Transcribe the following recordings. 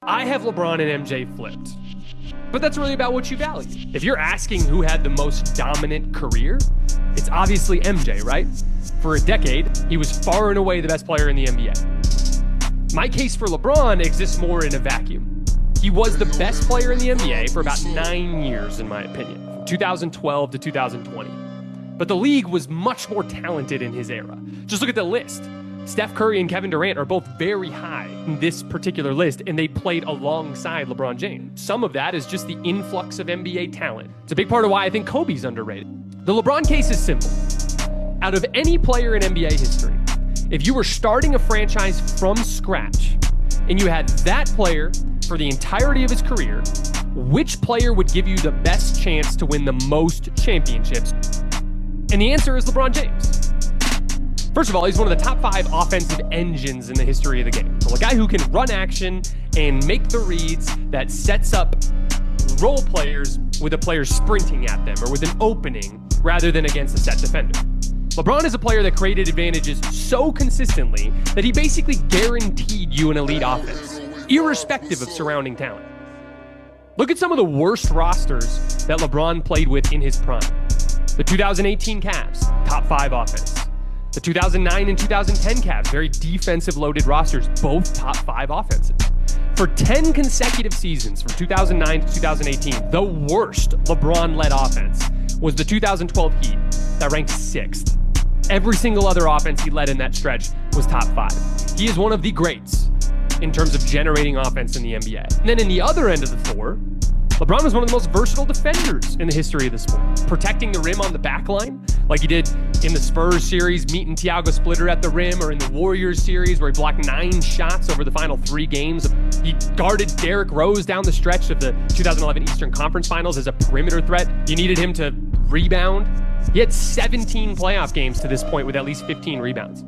I have LeBron and MJ flipped. But that's really about what you value. If you're asking who had the most dominant career, it's obviously MJ, right? For a decade, he was far and away the best player in the NBA. My case for LeBron exists more in a vacuum. He was the best player in the NBA for about 9 years, in my opinion, from 2012 to 2020. But the league was much more talented in his era. Just look at the list. Steph Curry and Kevin Durant are both very high in this particular list, and they played alongside LeBron James. Some of that is just the influx of NBA talent. It's a big part of why I think Kobe's underrated. The LeBron case is simple. Out of any player in NBA history, if you were starting a franchise from scratch and you had that player for the entirety of his career, which player would give you the best chance to win the most championships? And the answer is LeBron James. First of all, he's one of the top 5 offensive engines in the history of the game. So a guy who can run action and make the reads that sets up role players with a player sprinting at them or with an opening rather than against a set defender. LeBron is a player that created advantages so consistently that he basically guaranteed you an elite offense, irrespective of surrounding talent. Look at some of the worst rosters that LeBron played with in his prime. The 2018 Cavs, top 5 offense. The 2009 and 2010 Cavs, very defensive-loaded rosters, both top 5 offenses. For 10 consecutive seasons, from 2009 to 2018, the worst LeBron-led offense was the 2012 Heat, that ranked 6th. Every single other offense he led in that stretch was top 5. He is one of the greats in terms of generating offense in the NBA. And then in the other end of the floor, LeBron was one of the most versatile defenders in the history of the sport. Protecting the rim on the back line, like he did in the Spurs series, meeting Thiago Splitter at the rim, or in the Warriors series where he blocked 9 shots over the final 3 games. He guarded Derrick Rose down the stretch of the 2011 Eastern Conference Finals as a perimeter threat. You needed him to rebound. He had 17 playoff games to this point with at least 15 rebounds.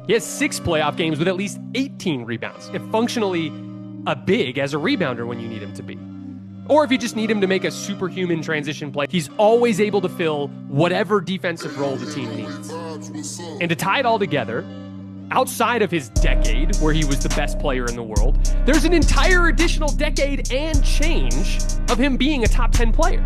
He has 6 playoff games with at least 18 rebounds. And functionally a big as a rebounder when you need him to be. Or if you just need him to make a superhuman transition play, he's always able to fill whatever defensive role the team needs. And to tie it all together, outside of his decade, where he was the best player in the world, there's an entire additional decade and change of him being a top 10 player.